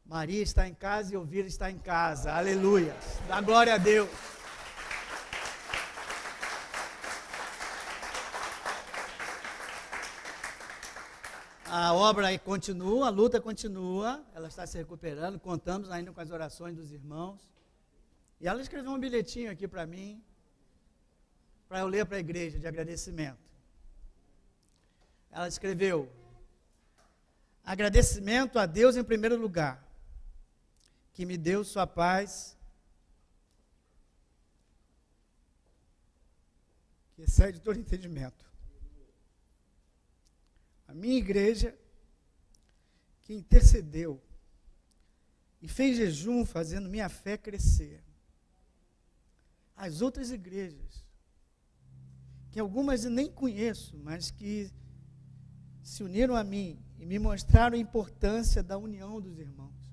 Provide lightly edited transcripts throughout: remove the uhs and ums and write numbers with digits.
Maria está em casa e Elvira está em casa. Aleluia. Dá glória a Deus. A obra continua, a luta continua, ela está se recuperando, contamos ainda com as orações dos irmãos. E ela escreveu um bilhetinho aqui para mim, para eu ler para a igreja de agradecimento. Ela escreveu: agradecimento a Deus em primeiro lugar, que me deu sua paz, que excede todo entendimento. A minha igreja, que intercedeu e fez jejum, fazendo minha fé crescer. As outras igrejas, que algumas eu nem conheço, mas que se uniram a mim e me mostraram a importância da união dos irmãos.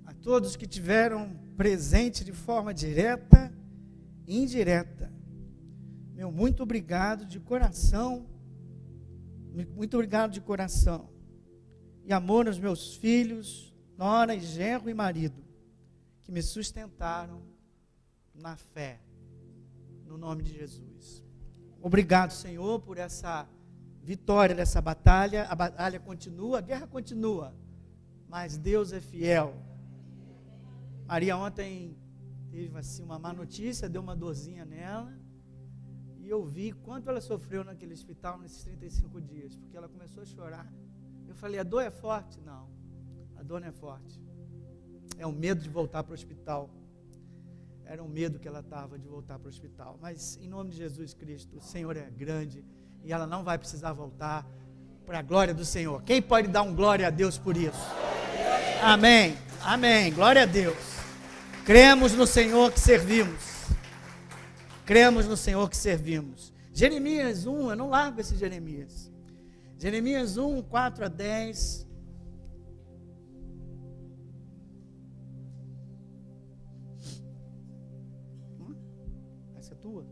A todos que tiveram presente de forma direta e indireta, meu muito obrigado de coração, muito obrigado de coração, e amor aos meus filhos, nora, genro e marido, que me sustentaram na fé, no nome de Jesus. Obrigado, Senhor, por essa vitória dessa batalha. A batalha continua, a guerra continua, mas Deus é fiel. Maria ontem teve assim uma má notícia, deu uma dorzinha nela, e eu vi quanto ela sofreu naquele hospital nesses 35 dias, porque ela começou a chorar. Eu falei, a dor é forte? Não, a dor não é forte. É o medo de voltar para o hospital. Era um medo que ela estava de voltar para o hospital. Mas em nome de Jesus Cristo, o Senhor é grande e ela não vai precisar voltar, para a glória do Senhor. Quem pode dar um glória a Deus por isso? Amém, amém, glória a Deus. Cremos no Senhor que servimos. Cremos no Senhor que servimos. Jeremias 1, eu não largo esse Jeremias. Jeremias 1, 4 a 10. Essa é tua?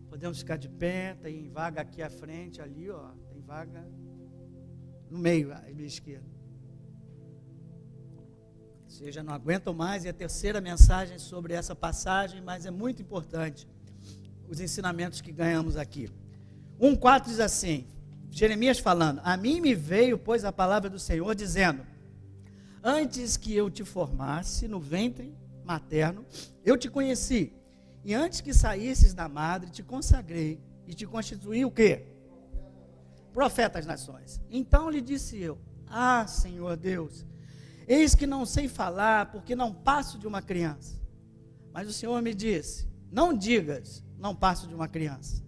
Podemos ficar de pé, tem vaga aqui à frente, ali, ó, tem vaga no meio, à minha esquerda. Vocês já não aguentam mais, e a terceira mensagem sobre essa passagem, mas é muito importante os ensinamentos que ganhamos aqui. 1,4 diz assim, Jeremias falando, a mim me veio, pois, a palavra do Senhor, dizendo, antes que eu te formasse no ventre materno, eu te conheci, e antes que saísses da madre, te consagrei, e te constituí o quê? Profeta às nações. Então lhe disse eu, Senhor Deus, eis que não sei falar, porque não passo de uma criança. Mas o Senhor me disse, não digas, não passo de uma criança,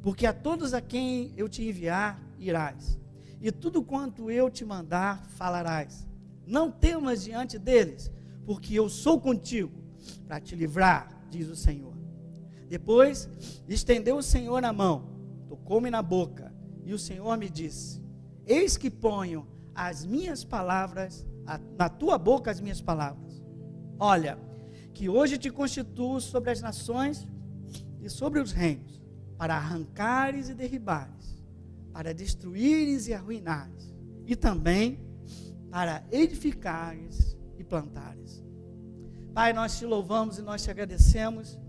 porque a todos a quem eu te enviar, irás, e tudo quanto eu te mandar, falarás. Não temas diante deles, porque eu sou contigo, para te livrar, diz o Senhor. Depois, estendeu o Senhor a mão, tocou-me na boca, e o Senhor me disse, eis que ponho as minhas palavras, na tua boca as minhas palavras. Olha, que hoje te constituo sobre as nações e sobre os reinos, para arrancares e derribares, para destruíres e arruinares, e também para edificares e plantares. Pai, nós te louvamos e nós te agradecemos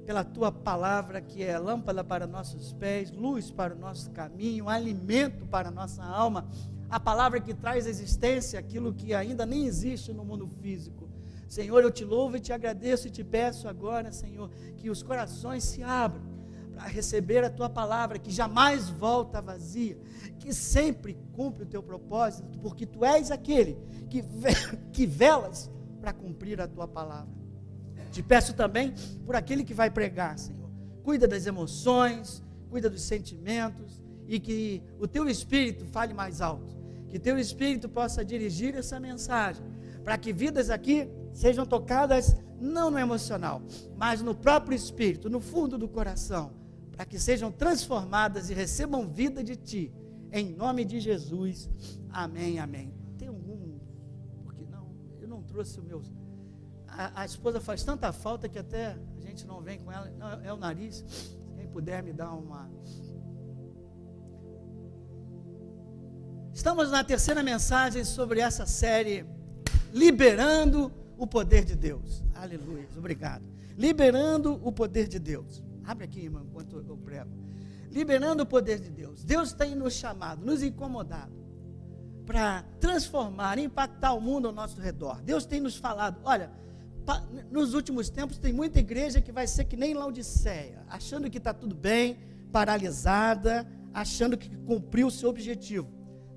pela tua palavra, que é lâmpada para nossos pés, luz para o nosso caminho, alimento para a nossa alma, a palavra que traz existência aquilo que ainda nem existe no mundo físico. Senhor, eu te louvo e te agradeço e te peço agora, Senhor, que os corações se abram para receber a tua palavra, que jamais volta vazia, que sempre cumpre o teu propósito, porque tu és aquele que velas para cumprir a tua palavra. Te peço também por aquele que vai pregar, Senhor. Cuida das emoções, cuida dos sentimentos, e que o teu Espírito fale mais alto. Que teu Espírito possa dirigir essa mensagem, para que vidas aqui sejam tocadas, não no emocional, mas no próprio Espírito, no fundo do coração, para que sejam transformadas e recebam vida de Ti, em nome de Jesus, amém, amém. Tem algum, porque não, eu não trouxe o meu A esposa faz tanta falta que até a gente não vem com ela. Não, é o nariz. Se quem puder me dar uma... Estamos na terceira mensagem sobre essa série, Liberando o Poder de Deus. Aleluia, obrigado. Liberando o Poder de Deus. Abre aqui, irmão, enquanto eu prego. Liberando o poder de Deus. Deus tem nos chamado, nos incomodado para transformar, impactar o mundo ao nosso redor. Deus tem nos falado, olha, nos últimos tempos tem muita igreja que vai ser que nem Laodiceia, achando que está tudo bem, paralisada, achando que cumpriu o seu objetivo.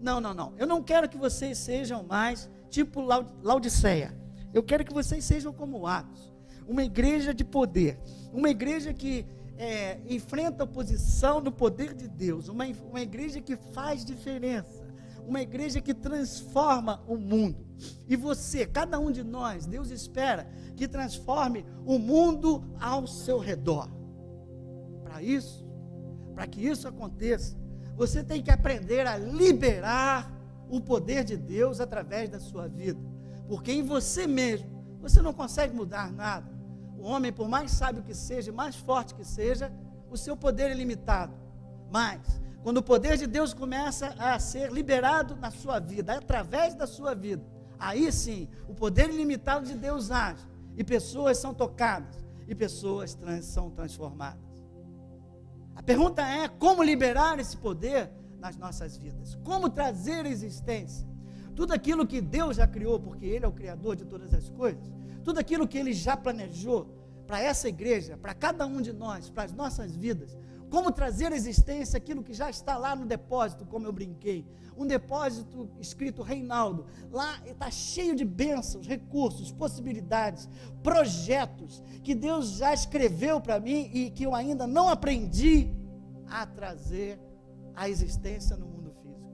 Não. Eu não quero que vocês sejam mais tipo Laodiceia. Eu quero que vocês sejam como Atos. Uma igreja de poder. Uma igreja que enfrenta a oposição do poder de Deus. Uma igreja que faz diferença. Uma igreja que transforma o mundo. E você, cada um de nós, Deus espera que transforme o mundo ao seu redor. Para que isso aconteça, você tem que aprender a liberar o poder de Deus através da sua vida. Porque em você mesmo, você não consegue mudar nada. O homem, por mais sábio que seja, mais forte que seja, o seu poder é limitado. Mas, quando o poder de Deus começa a ser liberado na sua vida, através da sua vida, aí sim, o poder ilimitado de Deus age. E pessoas são tocadas, e pessoas são transformadas. A pergunta é, como liberar esse poder nas nossas vidas? Como trazer à existência tudo aquilo que Deus já criou, porque Ele é o Criador de todas as coisas, tudo aquilo que Ele já planejou para essa igreja, para cada um de nós, para as nossas vidas. Como trazer à existência aquilo que já está lá no depósito, como eu brinquei. Um depósito escrito Reinaldo. Lá está cheio de bênçãos, recursos, possibilidades, projetos que Deus já escreveu para mim e que eu ainda não aprendi a trazer à existência no mundo físico.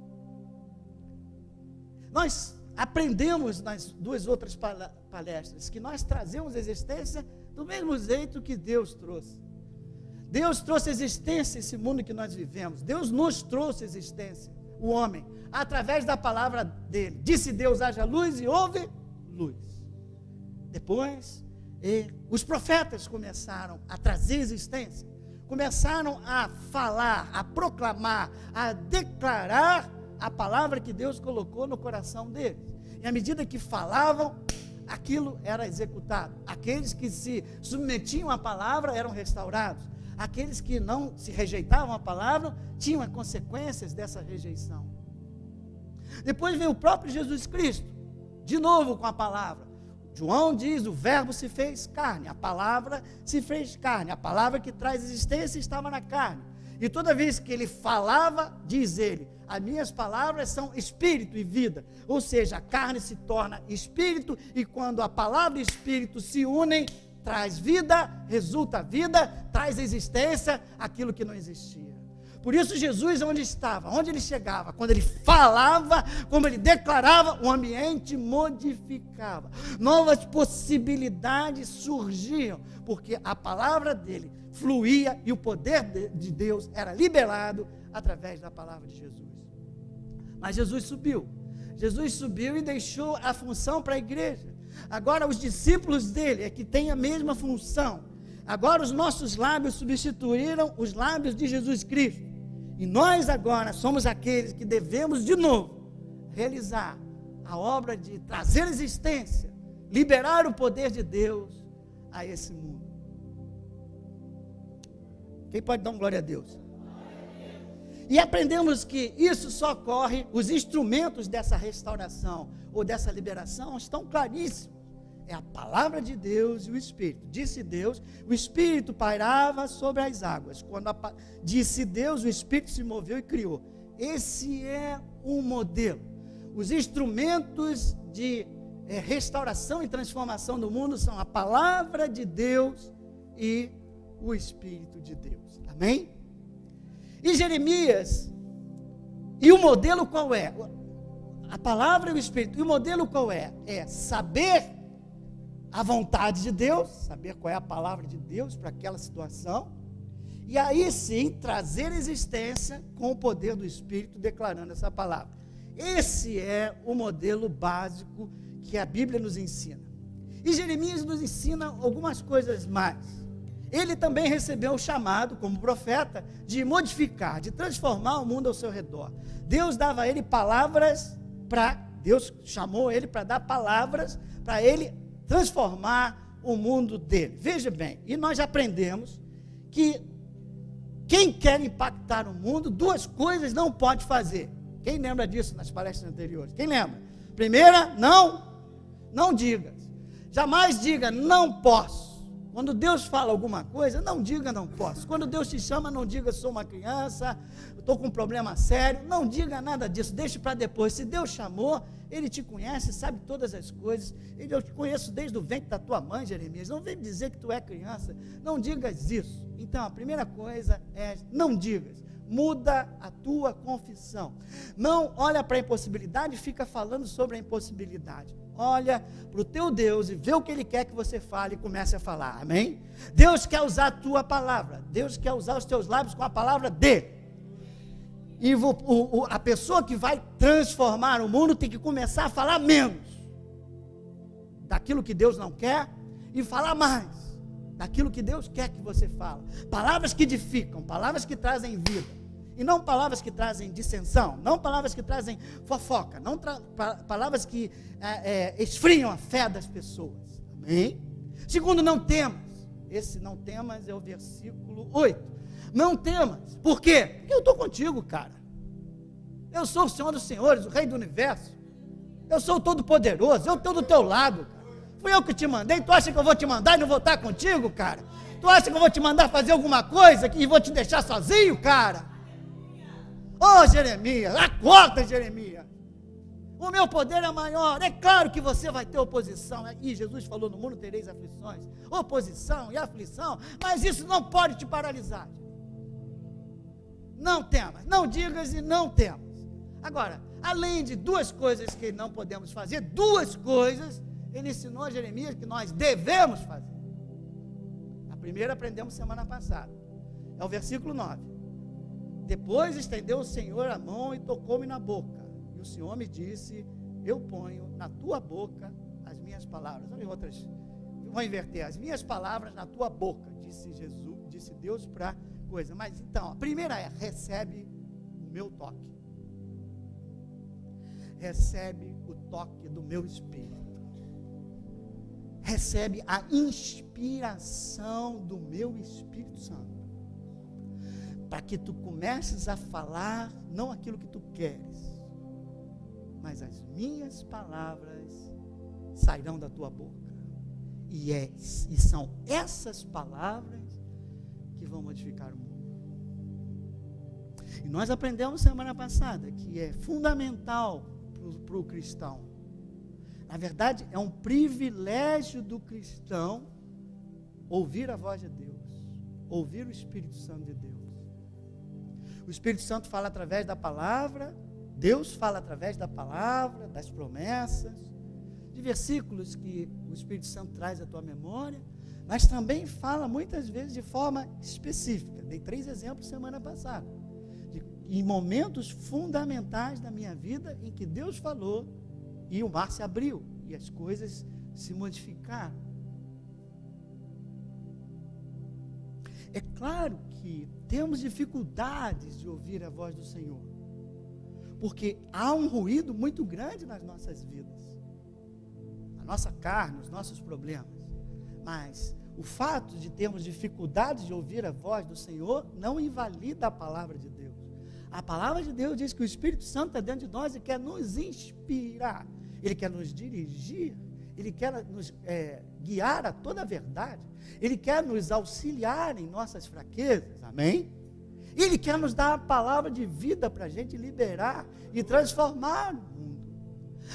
Nós aprendemos nas duas outras palestras que nós trazemos à existência do mesmo jeito que Deus trouxe. Deus trouxe existência a esse mundo que nós vivemos. Deus nos trouxe existência, o homem, através da palavra dele. Disse Deus, haja luz, e houve luz. Depois, os profetas começaram a trazer existência, começaram a falar, a proclamar, a declarar a palavra que Deus colocou no coração deles. E à medida que falavam, aquilo era executado. Aqueles que se submetiam à palavra eram restaurados. Aqueles que não se rejeitavam a palavra tinham as consequências dessa rejeição. Depois veio o próprio Jesus Cristo, de novo com a palavra. João diz, o verbo se fez carne, a palavra se fez carne, a palavra que traz existência estava na carne. E toda vez que ele falava, diz ele, as minhas palavras são espírito e vida. Ou seja, a carne se torna espírito, e quando a palavra e o espírito se unem, traz vida, resulta vida, traz existência, aquilo que não existia. Por isso Jesus, onde estava, onde ele chegava, quando ele falava, como ele declarava, o ambiente modificava. Novas possibilidades surgiam, porque a palavra dele fluía e o poder de Deus era liberado através da palavra de Jesus. Mas Jesus subiu e deixou a função para a igreja. Agora os discípulos dele é que têm a mesma função. Agora os nossos lábios substituíram os lábios de Jesus Cristo. E nós agora somos aqueles que devemos de novo realizar a obra de trazer existência, liberar o poder de Deus a esse mundo. Quem pode dar uma glória a Deus? E aprendemos que isso só ocorre, os instrumentos dessa restauração ou dessa liberação estão claríssimos. É a palavra de Deus e o Espírito. Disse Deus, o Espírito pairava sobre as águas. Quando disse Deus, o Espírito se moveu e criou. Esse é um modelo. Os instrumentos de restauração e transformação do mundo são a palavra de Deus e o Espírito de Deus. Amém? E Jeremias, e o modelo qual é? A palavra e o Espírito. E o modelo qual é? É saber a vontade de Deus, saber qual é a palavra de Deus para aquela situação, e aí sim trazer existência com o poder do Espírito declarando essa palavra. Esse é o modelo básico que a Bíblia nos ensina. E Jeremias nos ensina algumas coisas mais. Ele também recebeu o chamado, como profeta, de modificar, de transformar o mundo ao seu redor. Deus dava a ele palavras Deus chamou ele para dar palavras para ele transformar o mundo dele. Veja bem, e nós já aprendemos que quem quer impactar o mundo, duas coisas não pode fazer. Quem lembra disso nas palestras anteriores? Quem lembra? Primeira, não diga. Jamais diga, não posso. Quando Deus fala alguma coisa, não diga, não posso. Quando Deus te chama, não diga, sou uma criança, estou com um problema sério. Não diga nada disso, deixe para depois. Se Deus chamou, Ele te conhece, sabe todas as coisas. Eu te conheço desde o ventre da tua mãe, Jeremias. Não vem dizer que tu é criança. Não digas isso. Então, a primeira coisa é, não digas. Muda a tua confissão. Não olha para a impossibilidade e fica falando sobre a impossibilidade. Olha para o teu Deus e vê o que Ele quer que você fale e comece a falar, amém? Deus quer usar a tua palavra, Deus quer usar os teus lábios com a palavra dele. E a pessoa que vai transformar o mundo tem que começar a falar menos daquilo que Deus não quer e falar mais daquilo que Deus quer que você fale. Palavras que edificam, palavras que trazem vida. E não palavras que trazem dissensão, não palavras que trazem fofoca, não palavras que esfriam a fé das pessoas. Amém? Segundo, não temas. Esse não temas é o versículo 8. Não temas. Por quê? Porque eu estou contigo, cara. Eu sou o Senhor dos Senhores, o Rei do Universo. Eu sou o Todo-Poderoso, eu estou do teu lado, cara. Fui eu que te mandei, tu acha que eu vou te mandar e não vou estar contigo, cara? Tu acha que eu vou te mandar fazer alguma coisa e vou te deixar sozinho, cara? Ô Jeremias, acorda, Jeremias. O meu poder é maior. É claro que você vai ter oposição. E Jesus falou, no mundo tereis aflições. Oposição e aflição. Mas isso não pode te paralisar. Não temas, não digas e não temas. Agora, além de duas coisas que não podemos fazer, duas coisas ele ensinou a Jeremias que nós devemos fazer. A primeira aprendemos semana passada. É o versículo 9. Depois estendeu o Senhor a mão e tocou-me na boca. E o Senhor me disse, eu ponho na tua boca as minhas palavras. Olha outras, vou inverter, as minhas palavras na tua boca, disse Deus para coisa. Mas então, a primeira é, recebe o meu toque. Recebe o toque do meu Espírito. Recebe a inspiração do meu Espírito Santo. Para que tu comeces a falar, não aquilo que tu queres, mas as minhas palavras sairão da tua boca. E são essas palavras que vão modificar o mundo. E nós aprendemos semana passada que é fundamental para o cristão. Na verdade, é um privilégio do cristão ouvir a voz de Deus, ouvir o Espírito Santo de Deus. O Espírito Santo fala através da palavra, Deus fala através da palavra, das promessas, de versículos que o Espírito Santo traz à tua memória, mas também fala muitas vezes de forma específica. Dei 3 exemplos semana passada, em momentos fundamentais da minha vida em que Deus falou e o mar se abriu e as coisas se modificaram. É claro que temos dificuldades de ouvir a voz do Senhor, porque há um ruído muito grande nas nossas vidas, a nossa carne, os nossos problemas. Mas o fato de termos dificuldades de ouvir a voz do Senhor não invalida a palavra de Deus. A palavra de Deus diz que o Espírito Santo está dentro de nós e quer nos inspirar, Ele quer nos dirigir, Ele quer nos guiar a toda a verdade. Ele quer nos auxiliar em nossas fraquezas, amém? Ele quer nos dar a palavra de vida para a gente liberar e transformar o mundo.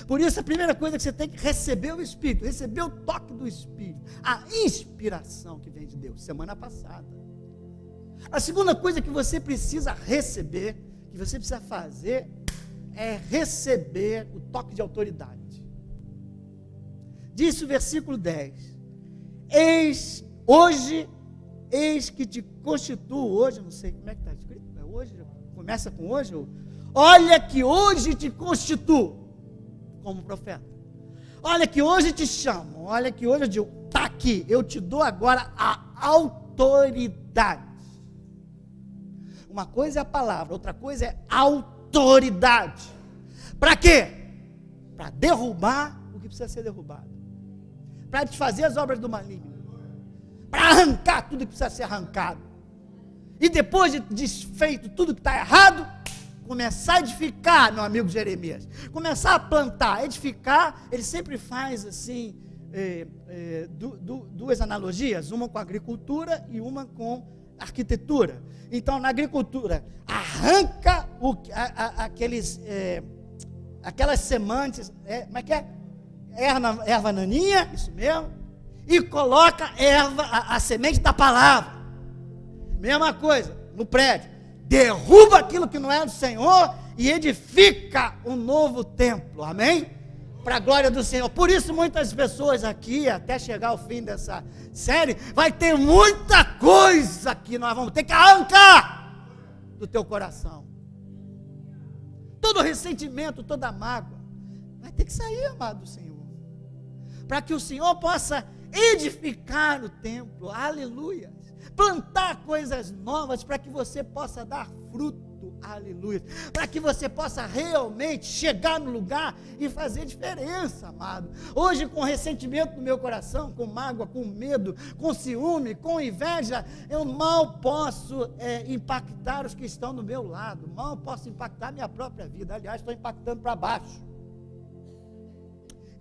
Por isso, a primeira coisa que você tem que receber o Espírito, receber o toque do Espírito, a inspiração que vem de Deus, semana passada. A segunda coisa que você precisa receber, que você precisa fazer, é receber o toque de autoridade. Disse o versículo 10, eis que te constituo, hoje, não sei como é que está escrito, é hoje, começa com hoje, olha que hoje te constituo como profeta, Olha que hoje te chamo, olha que hoje eu digo, está aqui, eu te dou agora a autoridade. Uma coisa é a palavra, outra coisa é autoridade. Para quê? Para derrubar o que precisa ser derrubado. Para desfazer as obras do maligno. Para arrancar tudo que precisa ser arrancado. E depois de desfeito tudo que está errado, começar a edificar, meu amigo Jeremias. Começar a plantar, edificar. Ele sempre faz assim, duas analogias, uma com a agricultura e uma com a arquitetura. Então, na agricultura, arranca aquelas sementes, como é que é? Erva naninha, isso mesmo, e coloca a semente da palavra. Mesma coisa, no prédio, derruba aquilo que não é do Senhor e edifica um novo templo, amém? Para a glória do Senhor. Por isso muitas pessoas aqui, até chegar ao fim dessa série, vai ter muita coisa que nós vamos ter que arrancar do teu coração. Todo ressentimento, toda mágoa, vai ter que sair, amado do Senhor. Para que o Senhor possa edificar o templo, aleluia. Plantar coisas novas para que você possa dar fruto, aleluia. Para que você possa realmente chegar no lugar e fazer diferença, amado. Hoje, com ressentimento no meu coração, com mágoa, com medo, com ciúme, com inveja, eu mal posso impactar os que estão do meu lado, mal posso impactar minha própria vida. Aliás, estou impactando para baixo.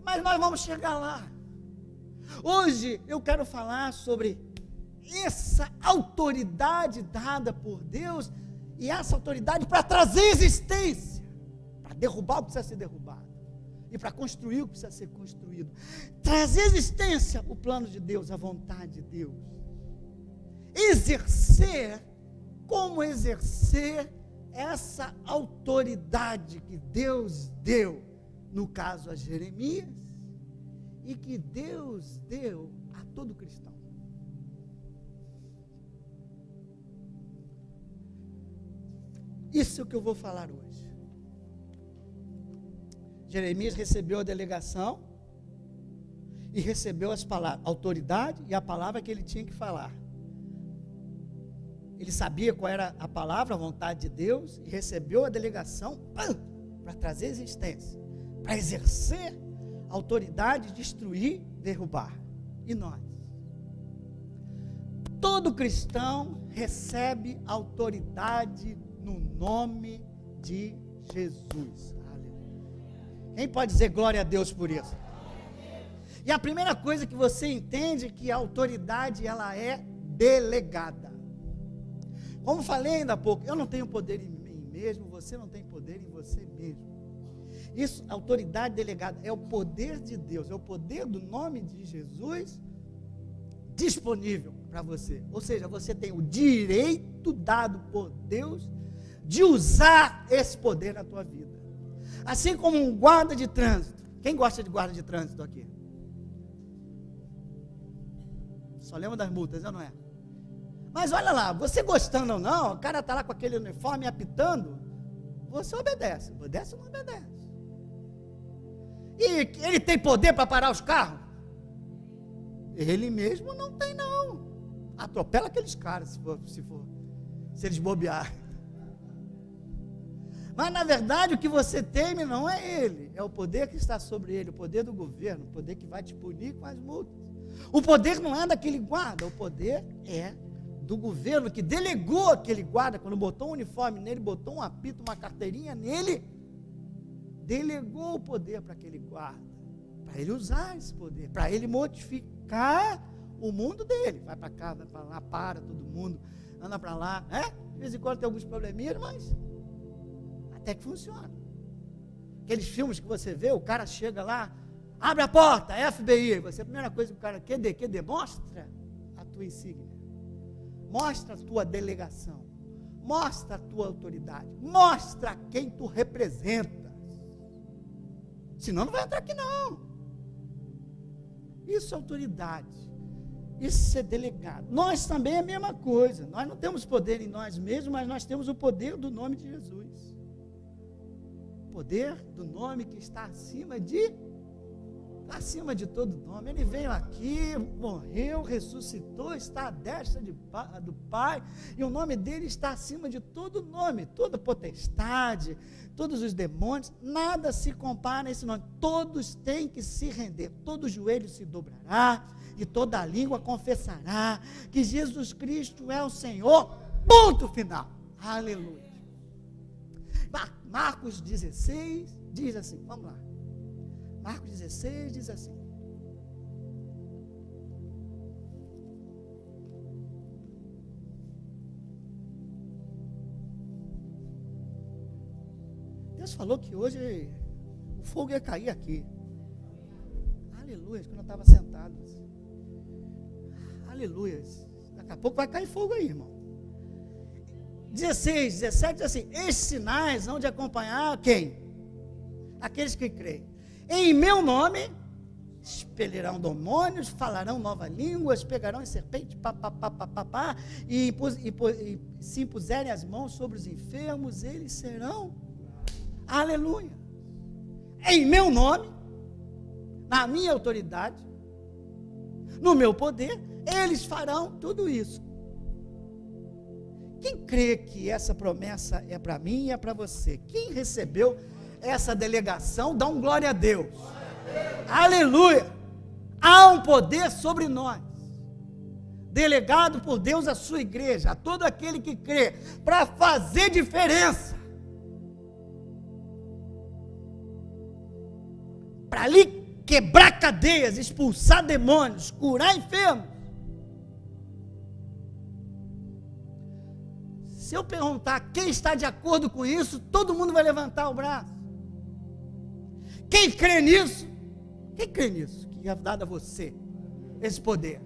Mas nós vamos chegar lá. Hoje eu quero falar sobre essa autoridade dada por Deus, e essa autoridade para trazer existência, para derrubar o que precisa ser derrubado, e para construir o que precisa ser construído, trazer existência o plano de Deus, a vontade de Deus, como exercer essa autoridade que Deus deu, no caso a Jeremias, e que Deus deu a todo cristão. Isso é o que eu vou falar hoje. Jeremias recebeu a delegação e recebeu as palavras, a autoridade e a palavra que ele tinha que falar. Ele sabia qual era a palavra, a vontade de Deus, e recebeu a delegação para trazer existência, para exercer a autoridade, destruir, derrubar. E nós? Todo cristão recebe autoridade no nome de Jesus. Aleluia. Quem pode dizer glória a Deus por isso? E a primeira coisa que você entende é que a autoridade, ela é delegada. Como falei ainda há pouco, eu não tenho poder em mim mesmo, você não tem poder em você mesmo. Isso, autoridade delegada, é o poder de Deus, é o poder do nome de Jesus disponível para você. Ou seja, você tem o direito dado por Deus de usar esse poder na tua vida. Assim como um guarda de trânsito. Quem gosta de guarda de trânsito aqui? Só lembra das multas, não é? Mas olha lá, você gostando ou não, o cara está lá com aquele uniforme apitando, você obedece. Obedece ou não obedece? E ele tem poder para parar os carros? Ele mesmo não tem, não. Atropela aqueles caras, se eles bobearem. Mas na verdade o que você teme não é ele, é o poder que está sobre ele, o poder do governo, o poder que vai te punir com as multas. O poder não é daquele guarda, o poder é do governo que delegou aquele guarda, quando botou um uniforme nele, botou um apito, uma carteirinha nele, delegou o poder para aquele guarda, para ele usar esse poder, para ele modificar o mundo dele. Vai para cá, vai para lá, para todo mundo, anda para lá, de vez em quando tem alguns probleminhas, mas até que funciona. Aqueles filmes que você vê, o cara chega lá, abre a porta, FBI, você, a primeira coisa que o cara, QD, mostra a tua insígnia, mostra a tua delegação, mostra a tua autoridade, mostra quem tu representas, senão não vai entrar aqui não. Isso é autoridade, isso é delegado. Nós também é a mesma coisa, nós não temos poder em nós mesmos, mas nós temos o poder do nome de Jesus, o poder do nome que está acima de acima de todo nome. Ele veio aqui, morreu, ressuscitou, está à destra do Pai, e o nome dele está acima de todo nome, toda potestade, todos os demônios, nada se compara a esse nome. Todos têm que se render, todo joelho se dobrará, e toda língua confessará que Jesus Cristo é o Senhor, ponto final. Aleluia. Marcos 16 diz assim, vamos lá. Marcos 16 diz assim: Deus falou que hoje o fogo ia cair aqui. Aleluia, quando eu estava sentado. Aleluia. Daqui a pouco vai cair fogo aí, irmão. 16, 17 diz assim: estes sinais hão de acompanhar quem? Aqueles que creem. Em meu nome expelirão demônios, falarão novas línguas, pegarão em serpente, e se impuserem as mãos sobre os enfermos, eles serão. Aleluia. Em meu nome, na minha autoridade, no meu poder, eles farão tudo isso. Quem crê que essa promessa é para mim e é para você? Quem recebeu essa delegação, dá um glória a Deus. Aleluia. Há um poder sobre nós, delegado por Deus à sua igreja, a todo aquele que crê, para fazer diferença, para ali quebrar cadeias, expulsar demônios, curar enfermos. Se eu perguntar quem está de acordo com isso, todo mundo vai levantar o braço. Quem crê nisso? Quem crê nisso? Que é dado a você esse poder.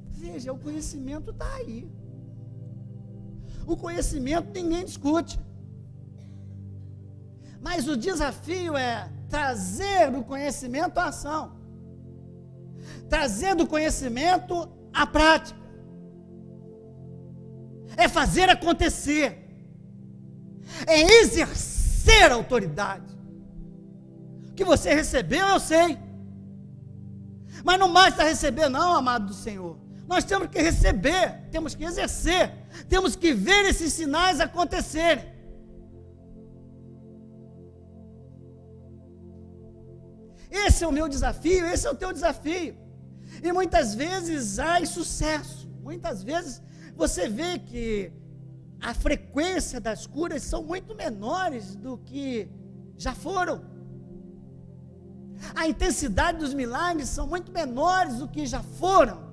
Veja, o conhecimento está aí. O conhecimento ninguém discute. Mas o desafio é trazer do conhecimento à ação. Trazer do conhecimento à prática. É fazer acontecer. É exercer a autoridade. O que você recebeu, eu sei. Mas não basta receber, não, amado do Senhor. Nós temos que receber, temos que exercer, temos que ver esses sinais acontecerem. Esse é o meu desafio, esse é o teu desafio. E muitas vezes há insucesso. Muitas vezes você vê que a frequência das curas são muito menores do que já foram. A intensidade dos milagres são muito menores do que já foram.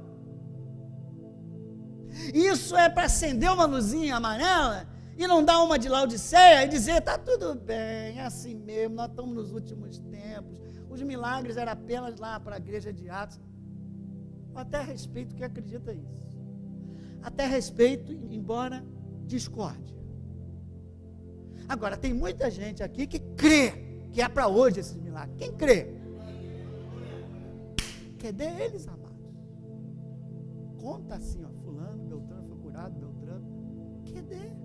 Isso é para acender uma luzinha amarela e não dar uma de Laodiceia e dizer, está tudo bem, é assim mesmo, nós estamos nos últimos tempos. Os milagres eram apenas lá para a igreja de Atos. Eu até respeito quem acredita nisso. Até respeito, embora discorde. Agora, tem muita gente aqui que crê que é para hoje esses milagres. Quem crê? Que é deles, amados. Conta assim, ó, fulano, Beltrano foi curado, Beltrano. Que é dele.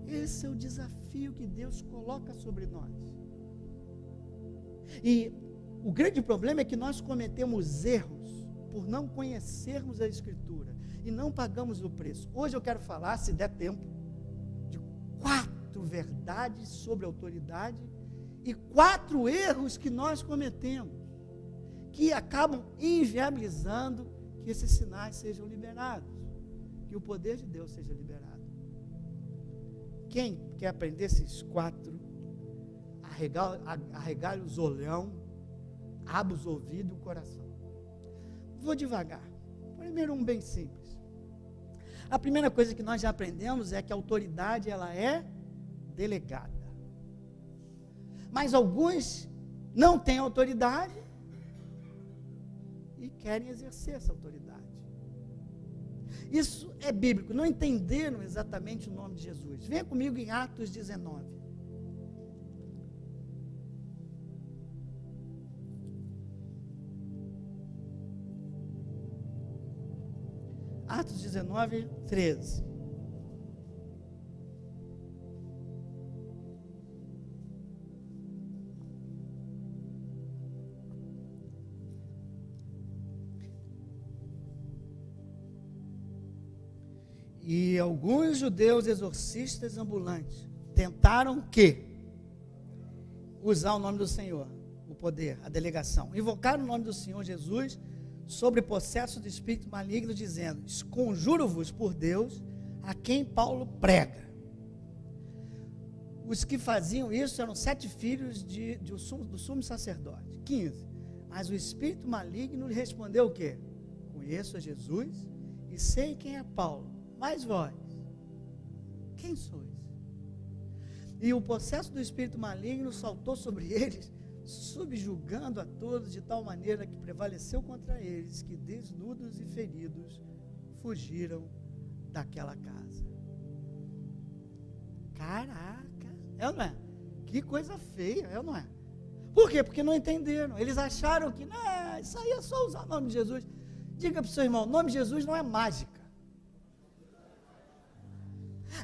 Esse é o desafio que Deus coloca sobre nós. E o grande problema é que nós cometemos erros por não conhecermos a Escritura e não pagamos o preço. Hoje eu quero falar, se der tempo, de 4 verdades sobre autoridade e 4 erros que nós cometemos, que acabam inviabilizando que esses sinais sejam liberados, que o poder de Deus seja liberado. Quem quer aprender esses 4, arregale os olhão, abra os ouvidos e o coração. Vou devagar. Primeiro, um bem simples. A primeira coisa que nós já aprendemos é que a autoridade ela é delegada. Mas alguns não têm autoridade e querem exercer essa autoridade. Isso é bíblico, não entenderam exatamente o nome de Jesus. Venha comigo em Atos 19. Atos 19, 13. E alguns judeus exorcistas ambulantes tentaram o quê? Usar o nome do Senhor, o poder, a delegação. Invocaram o nome do Senhor Jesus sobre possesso de espírito maligno, dizendo: conjuro-vos por Deus, a quem Paulo prega. Os que faziam isso eram 7 filhos do sumo sacerdote, 15. Mas o espírito maligno lhe respondeu o quê? Conheço a Jesus e sei quem é Paulo, mas vós, quem sois? E o possesso do espírito maligno saltou sobre eles, subjugando a todos de tal maneira que prevaleceu contra eles, que desnudos e feridos fugiram daquela casa. Caraca, é ou não é? Que coisa feia, é ou não é? Por quê? Porque não entenderam. Eles acharam que não, isso aí é só usar o nome de Jesus. Diga para o seu irmão, o nome de Jesus não é mágica.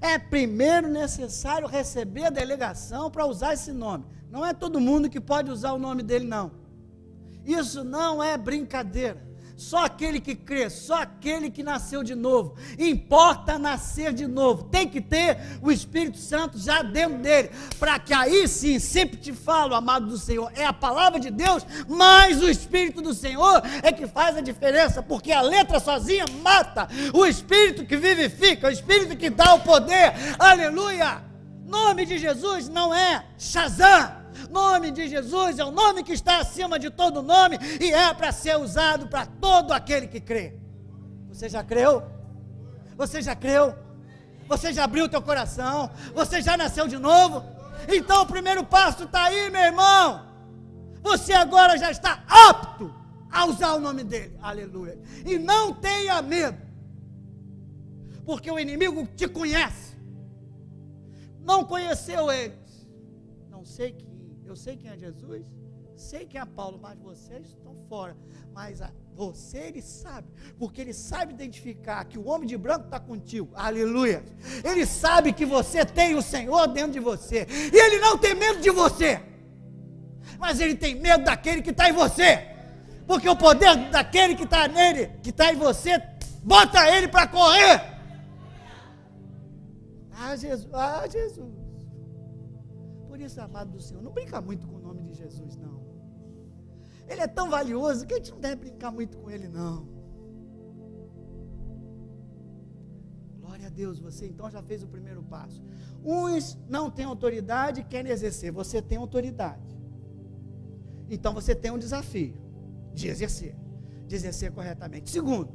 É primeiro necessário receber a delegação para usar esse nome. Não é todo mundo que pode usar o nome dele, não. Isso não é brincadeira. Só aquele que crê, só aquele que nasceu de novo. Importa nascer de novo. Tem que ter o Espírito Santo já dentro dele. Para que aí sim, sempre te falo, amado do Senhor, é a palavra de Deus, mas o Espírito do Senhor é que faz a diferença. Porque a letra sozinha mata. O Espírito que vivifica, o Espírito que dá o poder. Aleluia! Nome de Jesus não é Shazam. Nome de Jesus é o nome que está acima de todo nome e é para ser usado para todo aquele que crê. Você já creu? Você já creu? Você já abriu o teu coração? Você já nasceu de novo? Então o primeiro passo está aí, meu irmão. Você agora já está apto a usar o nome dele. Aleluia. E não tenha medo, porque o inimigo te conhece. Não conheceu eles. Eu sei quem é Jesus, sei quem é Paulo, mas vocês estão fora. Mas você, ele sabe, porque ele sabe identificar que o homem de branco está contigo. Aleluia. Ele sabe que você tem o Senhor dentro de você. E ele não tem medo de você, mas ele tem medo daquele que está em você. Porque o poder daquele que está nele, que está em você, bota ele para correr. Jesus. Por isso, amado do Senhor, não brinca muito com o nome de Jesus, não. Ele é tão valioso que a gente não deve brincar muito com ele, não. Glória a Deus, você então já fez o primeiro passo. Uns não têm autoridade e querem exercer. Você tem autoridade. Então você tem um desafio de exercer corretamente. Segundo,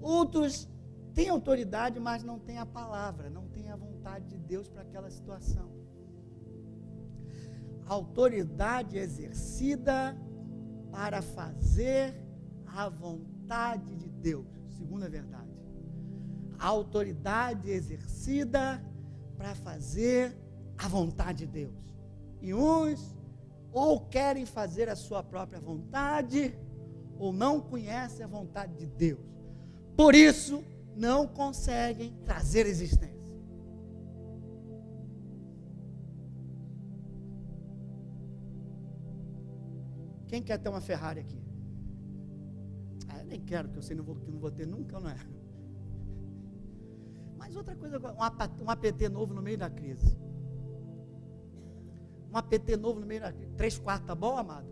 outros têm autoridade, mas não têm a palavra, não têm a vontade de Deus para aquela situação. Autoridade exercida para fazer a vontade de Deus. Segunda verdade. Autoridade exercida para fazer a vontade de Deus. E uns ou querem fazer a sua própria vontade, ou não conhecem a vontade de Deus. Por isso, não conseguem trazer existência. Quem quer ter uma Ferrari aqui? Eu nem quero, porque eu sei que não vou ter nunca, não é? Mas outra coisa, um APT novo no meio da crise. Um APT novo no meio da crise. 3/4, tá bom, amado?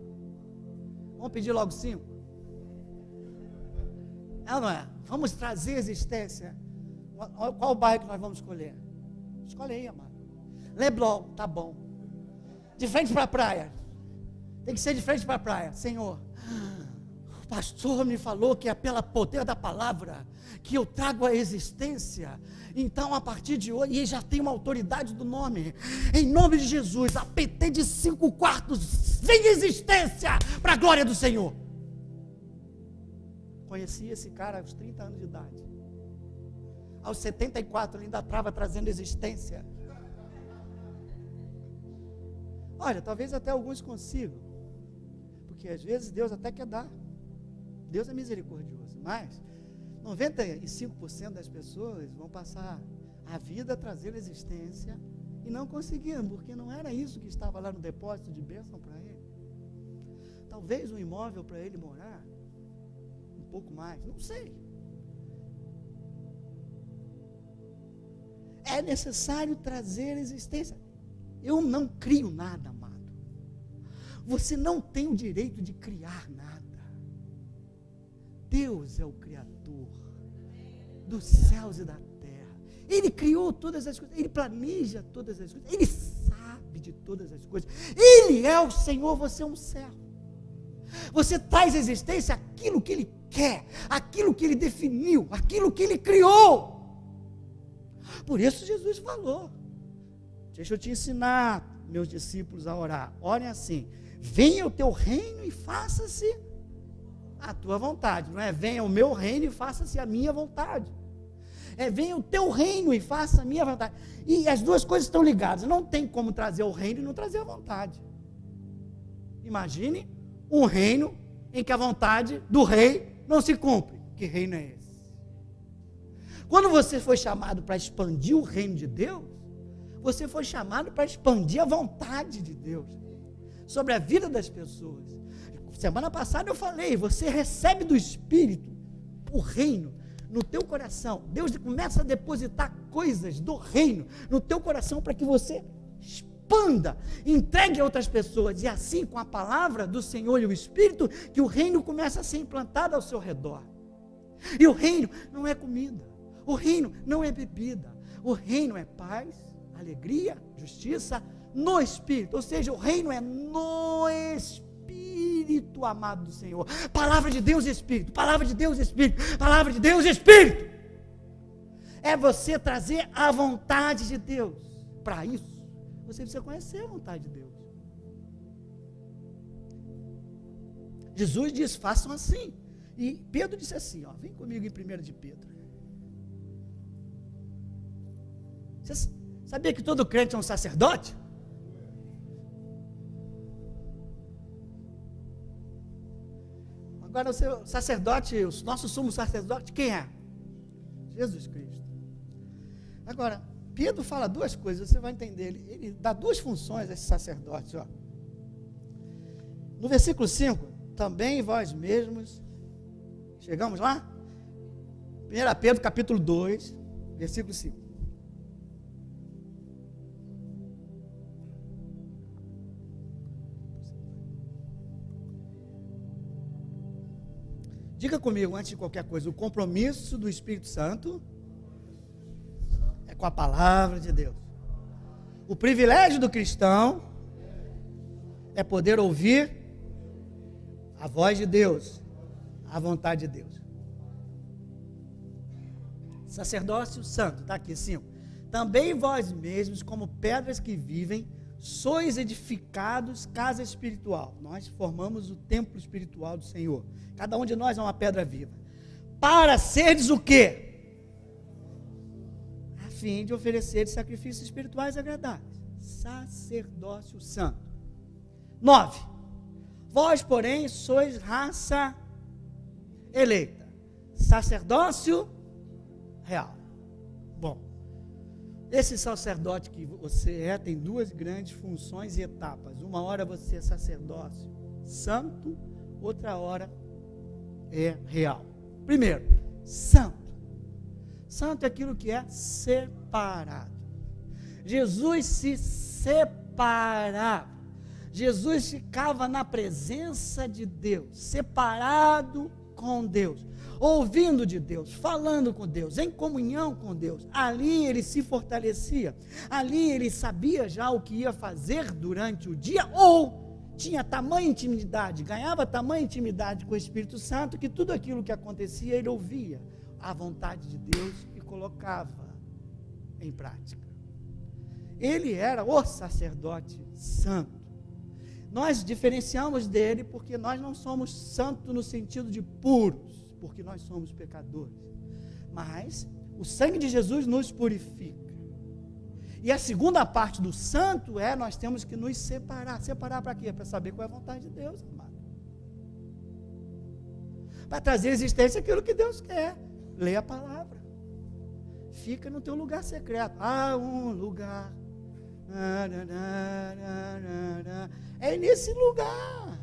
Vamos pedir logo 5? É ou não é? Vamos trazer existência. Qual bairro que nós vamos escolher? Escolhe aí, amado. Leblon, tá bom. De frente para a praia. Tem que ser de frente para a praia. Senhor, o pastor me falou que é pela poder da palavra que eu trago a existência. Então, a partir de hoje, e já tem uma autoridade do nome. Em nome de Jesus, APT de 5/4, sem existência, para a glória do Senhor. Conheci esse cara aos 30 anos de idade. Aos 74, ele ainda estava trazendo existência. Olha, talvez até alguns consigam. Porque às vezes Deus até quer dar. Deus é misericordioso. Mas 95% das pessoas vão passar a vida trazendo existência e não conseguindo, porque não era isso que estava lá no depósito de bênção para ele. Talvez um imóvel para ele morar, um pouco mais, não sei. É necessário trazer a existência. Eu não crio nada, amado. Você não tem o direito de criar nada. Deus é o Criador dos céus e da terra. Ele criou todas as coisas, Ele planeja todas as coisas, Ele sabe de todas as coisas. Ele é o Senhor, você é um servo. Você traz à existência aquilo que Ele quer, aquilo que Ele definiu, aquilo que Ele criou. Por isso Jesus falou: deixa eu te ensinar, meus discípulos, a orar. Orem assim: venha o teu reino e faça-se a tua vontade. Não é venha o meu reino e faça-se a minha vontade. É venha o teu reino e faça a minha vontade. E as duas coisas estão ligadas. Não tem como trazer o reino e não trazer a vontade. Imagine um reino em que a vontade do rei não se cumpre. Que reino é esse? Quando você foi chamado para expandir o reino de Deus, você foi chamado para expandir a vontade de Deus sobre a vida das pessoas. Semana passada eu falei, você recebe do Espírito o reino no teu coração. Deus começa a depositar coisas do reino no teu coração para que você expanda, entregue a outras pessoas. E assim, com a palavra do Senhor e o Espírito, que o reino começa a ser implantado ao seu redor. E o reino não é comida, o reino não é bebida, o reino é paz, alegria, justiça no Espírito. Ou seja, o reino é no Espírito, amado do Senhor. Palavra de Deus e Espírito, palavra de Deus e Espírito, palavra de Deus e Espírito. É você trazer a vontade de Deus. Para isso, você precisa conhecer a vontade de Deus. Jesus diz, façam assim. E Pedro disse assim, ó, vem comigo em 1 de Pedro. Você sabia que todo crente é um sacerdote? Agora o seu sacerdote, o nosso sumo sacerdote, quem é? Jesus Cristo. Agora, Pedro fala duas coisas, você vai entender. Ele dá duas funções a esse sacerdote. Ó. No versículo 5, também vós mesmos, chegamos lá? 1 Pedro capítulo 2, versículo 5. Diga comigo, antes de qualquer coisa, o compromisso do Espírito Santo é com a palavra de Deus. O privilégio do cristão é poder ouvir a voz de Deus, a vontade de Deus. Sacerdócio santo, está aqui, 5. Também vós mesmos, como pedras que vivem, sois edificados casa espiritual. Nós formamos o templo espiritual do Senhor. Cada um de nós é uma pedra viva. Para serdes o quê? A fim de oferecer sacrifícios espirituais agradáveis. Sacerdócio santo. 9. Vós, porém, sois raça eleita. Sacerdócio real. Bom. Esse sacerdote que você é tem duas grandes funções e etapas. Uma hora você é sacerdócio santo, outra hora é real. Primeiro, santo. Santo é aquilo que é separado. Jesus se separava. Jesus ficava na presença de Deus, separado com Deus, ouvindo de Deus, falando com Deus, em comunhão com Deus. Ali ele se fortalecia, ali ele sabia já o que ia fazer durante o dia, ou tinha tamanha intimidade, ganhava tamanha intimidade com o Espírito Santo, que tudo aquilo que acontecia, ele ouvia a vontade de Deus e colocava em prática. Ele era o sacerdote santo. Nós diferenciamos dele porque nós não somos santos no sentido de puros, porque nós somos pecadores. Mas o sangue de Jesus nos purifica. E a segunda parte do santo é, nós temos que nos separar. Separar para quê? Para saber qual é a vontade de Deus, amado. Para trazer à existência aquilo que Deus quer. Leia a palavra. Fica no teu lugar secreto. Há um lugar. É nesse lugar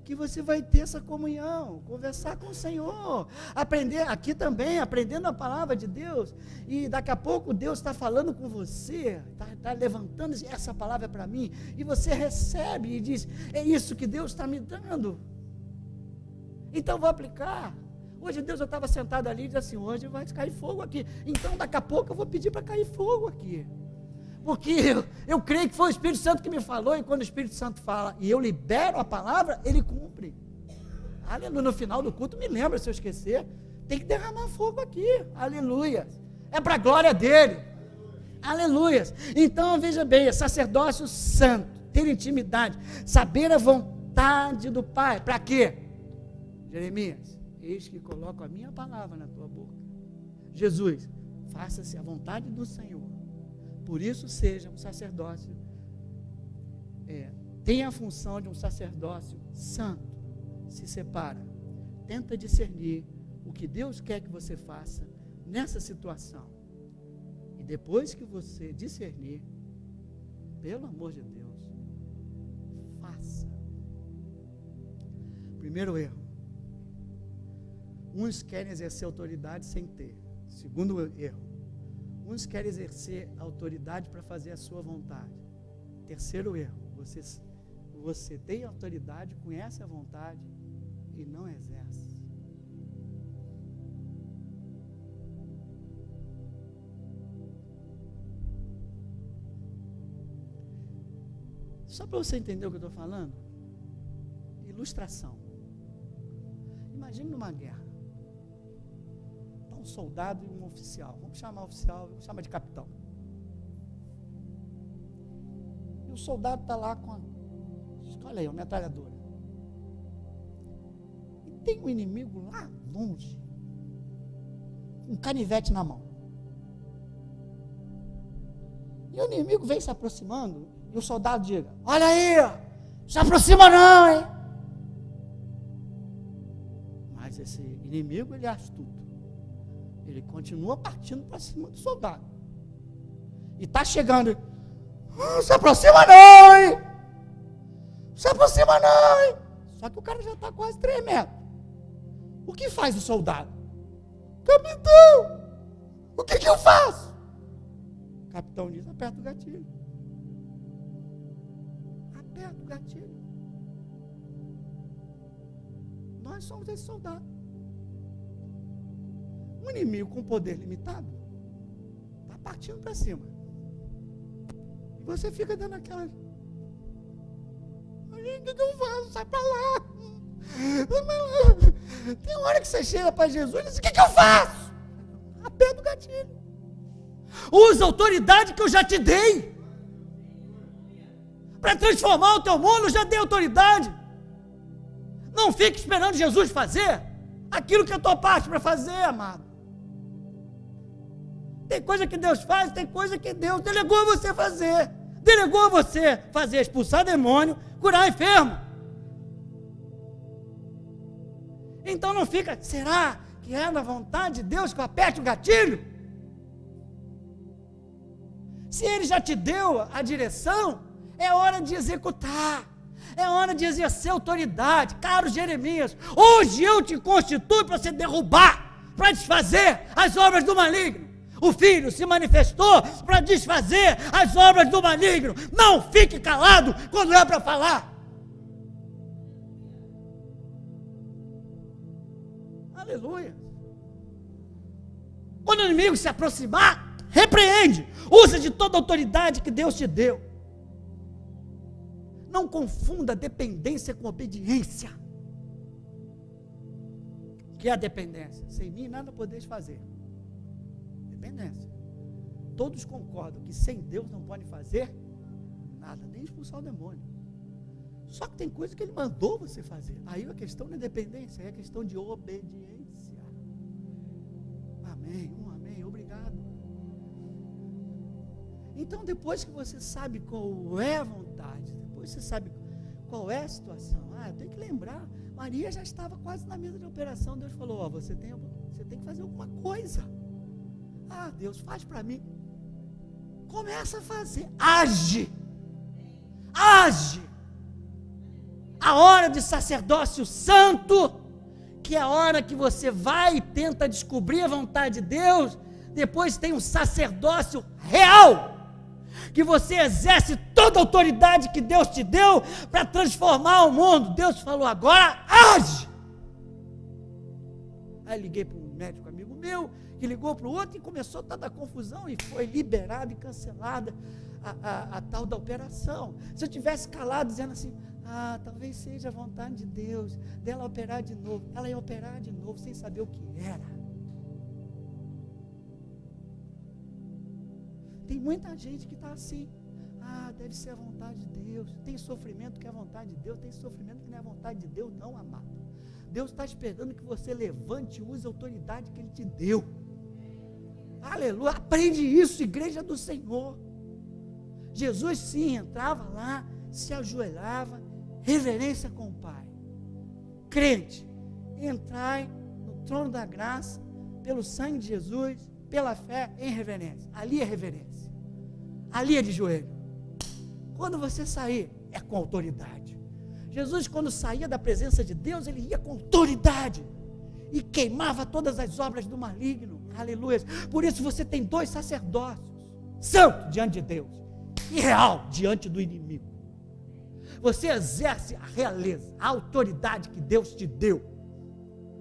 que você vai ter essa comunhão, conversar com o Senhor, aprender aqui também, aprendendo a palavra de Deus, e daqui a pouco Deus está falando com você, está levantando essa palavra para mim, e você recebe e diz, é isso que Deus está me dando, então vou aplicar. Hoje Deus, eu estava sentado ali e disse assim, hoje vai cair fogo aqui, então daqui a pouco eu vou pedir para cair fogo aqui, porque eu creio que foi o Espírito Santo que me falou, e quando o Espírito Santo fala, e eu libero a palavra, ele cumpre. Aleluia, no final do culto, me lembra, se eu esquecer, tem que derramar fogo aqui, aleluia, é para a glória dele, aleluia. Então, veja bem, sacerdócio santo, ter intimidade, saber a vontade do Pai, para quê? Jeremias, eis que coloco a minha palavra na tua boca. Jesus, faça-se a vontade do Senhor. Por isso seja um sacerdócio, tem a função de um sacerdócio santo, se separa, tenta discernir o que Deus quer que você faça nessa situação, e depois que você discernir, pelo amor de Deus, faça. Primeiro erro, uns querem exercer autoridade sem ter. Segundo erro, uns querem exercer autoridade para fazer a sua vontade. Terceiro erro, você tem autoridade, conhece a vontade e não exerce. Só para você entender o que eu estou falando, ilustração. Imagine numa guerra. Um soldado e um oficial, vamos chamar oficial, vamos chamar de capitão. E o soldado está lá com olha aí, uma metralhadora. E tem um inimigo lá longe, com um canivete na mão. E o inimigo vem se aproximando, e o soldado diga, olha aí, não se aproxima não, hein? Mas esse inimigo, ele é astuto. Ele continua partindo para cima do soldado. E está chegando. Não se aproxima não, hein? Não se aproxima não, hein? Só que o cara já está quase 3 metros. O que faz o soldado? Capitão, o que eu faço? O capitão diz, aperta o gatilho. Aperta o gatilho. Nós somos esse soldado. Um inimigo com poder limitado está partindo para cima. E você fica dando aquela. O que eu faço? Sai para lá. Tem hora que você chega para Jesus e diz: o que eu faço? Aperta o gatilho. Usa a autoridade que eu já te dei. Para transformar o teu mundo, eu já dei autoridade. Não fique esperando Jesus fazer aquilo que é a tua parte para fazer, amado. Tem coisa que Deus faz, tem coisa que Deus delegou a você fazer. Delegou a você fazer expulsar demônio, curar enfermo. Então não fica, será que é na vontade de Deus que eu aperte o gatilho? Se Ele já te deu a direção, é hora de executar. É hora de exercer autoridade. Caro Jeremias, hoje eu te constituo para você derrubar, para desfazer as obras do maligno. O Filho se manifestou para desfazer as obras do maligno. Não fique calado quando é para falar. Aleluia. Quando o inimigo se aproximar, repreende. Usa de toda a autoridade que Deus te deu. Não confunda dependência com obediência. O que é a dependência? Sem mim nada podeis fazer. Dependência. Todos concordam que sem Deus não pode fazer nada, nem expulsar o demônio. Só que tem coisa que Ele mandou você fazer. Aí a questão não é dependência, é a questão de obediência. Amém, amém, obrigado. Então depois que você sabe qual é a vontade, depois você sabe qual é a situação, eu tenho que lembrar, Maria já estava quase na mesa de operação, Deus falou, você tem que fazer alguma coisa. Deus, faz para mim. Começa a fazer. Age. a hora de sacerdócio santo, que é a hora que você vai e tenta descobrir a vontade de Deus. Depois tem um sacerdócio real, que você exerce toda a autoridade que Deus te deu para transformar o mundo. Deus falou, agora age. Aí liguei para um médico amigo meu, que ligou para o outro, e começou toda a confusão, e foi liberada e cancelada a tal da operação. Se eu tivesse calado dizendo assim, talvez seja a vontade de Deus dela operar de novo, ela ia operar de novo sem saber o que era. Tem muita gente que está assim, deve ser a vontade de Deus. Tem sofrimento que é a vontade de Deus, tem sofrimento que não é a vontade de Deus, não, amado. Deus está esperando que você levante e use a autoridade que Ele te deu. Aleluia, aprende isso, igreja do Senhor. Jesus sim entrava lá, se ajoelhava, reverência com o Pai. Crente, entrai no trono da graça, pelo sangue de Jesus, pela fé, em reverência. Ali é reverência, ali é de joelho. Quando você sair, é com autoridade. Jesus, quando saía da presença de Deus, Ele ia com autoridade e queimava todas as obras do maligno. Aleluia. Por isso você tem 2 sacerdócios, santo diante de Deus e real diante do inimigo. Você exerce a realeza, a autoridade que Deus te deu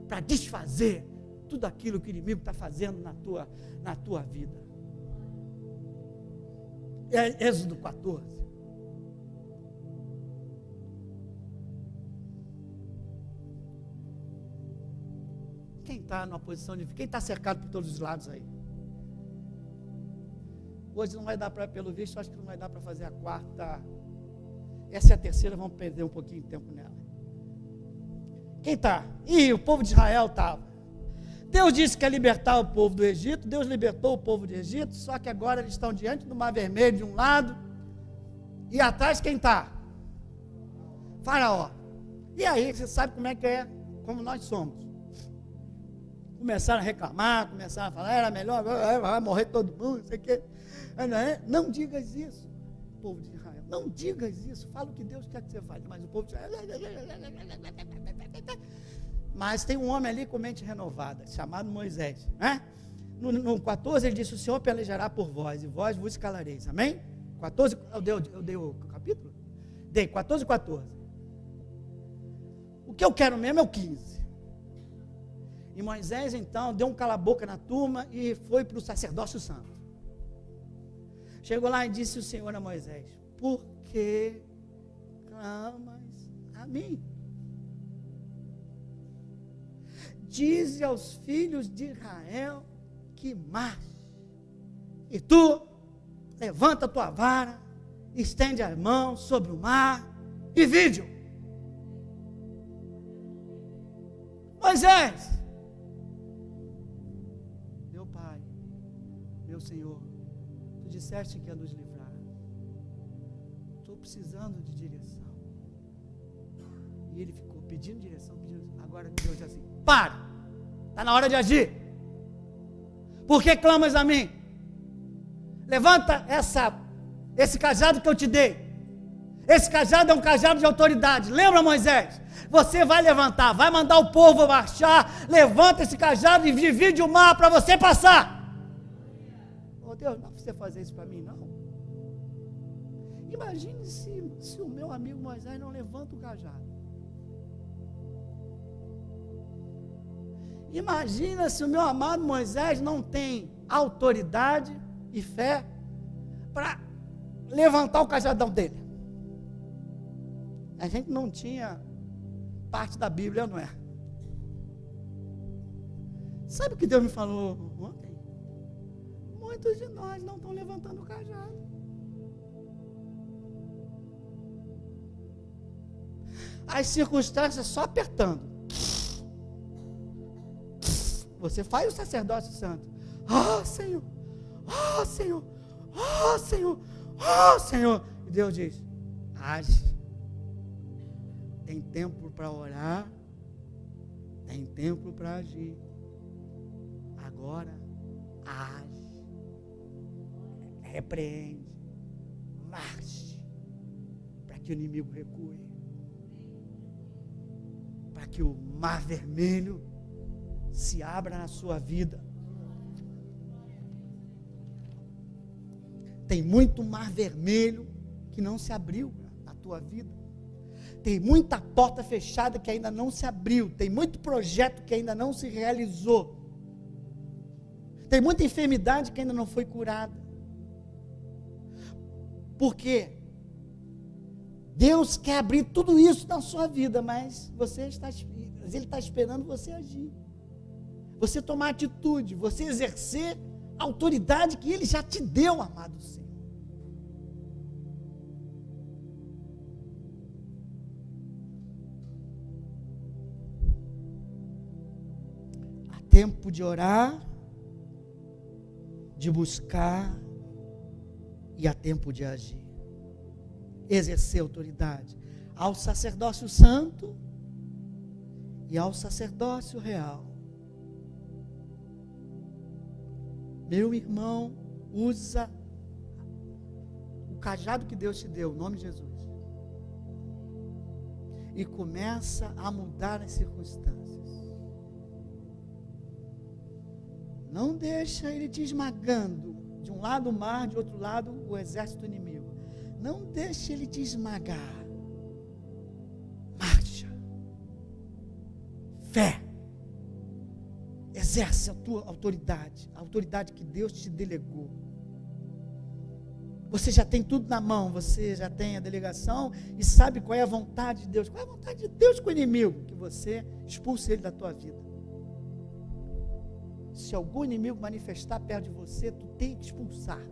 para desfazer tudo aquilo que o inimigo está fazendo na tua vida. Êxodo 14. Quem está numa posição de... Quem está cercado por todos os lados aí? Hoje não vai dar para, pelo visto, acho que não vai dar para fazer a quarta. Essa é a terceira, vamos perder um pouquinho de tempo nela. Quem está? O povo de Israel estava. Deus disse que ia libertar o povo do Egito, Deus libertou o povo do Egito, só que agora eles estão diante do Mar Vermelho de um lado, e atrás quem está? Faraó. E aí, você sabe como é que é, como nós somos. Começaram a reclamar, começaram a falar, era melhor, vai morrer todo mundo, não sei o quê. Não digas isso, povo de Israel, não digas isso, fala o que Deus quer que você fale, mas o povo de Israel... Mas tem um homem ali com mente renovada, chamado Moisés, né? No 14 ele disse, o Senhor pelejará por vós, e vós vos calareis, amém? 14, eu dei o capítulo? Dei, 14. O que eu quero mesmo é o 15. E Moisés, então, deu um cala-boca na turma e foi para o sacerdócio santo. Chegou lá e disse o Senhor a Moisés, por que clamas a mim? Dize aos filhos de Israel que marche. E tu, levanta a tua vara, estende as mãos sobre o mar e vide-o. Moisés, meu pai, meu Senhor, tu disseste que ia nos livrar. Estou precisando de direção. E ele ficou pedindo direção. Agora Deus diz assim, para, está na hora de agir. Por que clamas a mim? Levanta esse cajado que eu te dei. Esse cajado é um cajado de autoridade. Lembra, Moisés? Você vai levantar, vai mandar o povo marchar. Levanta esse cajado e divide o mar para você passar. Oh Deus, não é para você fazer isso para mim, não. Imagine se o meu amigo Moisés não levanta o cajado. Imagina se o meu amado Moisés não tem autoridade e fé para levantar o cajadão dele. A gente não tinha parte da Bíblia, não é? Sabe o que Deus me falou ontem? Muitos de nós não estão levantando o cajado. As circunstâncias só apertando. Você faz o sacerdócio santo. Senhor, Senhor, Senhor, Senhor. E Deus diz, age. Tem tempo para orar, tem tempo para agir. Agora, age. Repreende. Marche. Para que o inimigo recue. que o mar vermelho se abra na sua vida. Tem muito mar vermelho que não se abriu na tua vida. Tem muita porta fechada que ainda não se abriu. Tem muito projeto que ainda não se realizou. Tem muita enfermidade que ainda não foi curada. Por quê? Deus quer abrir tudo isso na sua vida, mas Ele está esperando você agir. Você tomar atitude, você exercer a autoridade que Ele já te deu, amado Senhor. Há tempo de orar, de buscar, e há tempo de agir. Exercer autoridade ao sacerdócio santo e ao sacerdócio real. Meu irmão, usa o cajado que Deus te deu, em nome de Jesus, e começa a mudar as circunstâncias. Não deixa ele te esmagando, de um lado o mar, de outro lado o exército inimigo. Não deixe ele te esmagar. Marcha. Fé. Exerce a tua autoridade, a autoridade que Deus te delegou. Você já tem tudo na mão, você já tem a delegação e sabe qual é a vontade de Deus. Qual é a vontade de Deus com o inimigo? Que você expulse ele da tua vida. Se algum inimigo manifestar perto de você, tu tem que expulsar.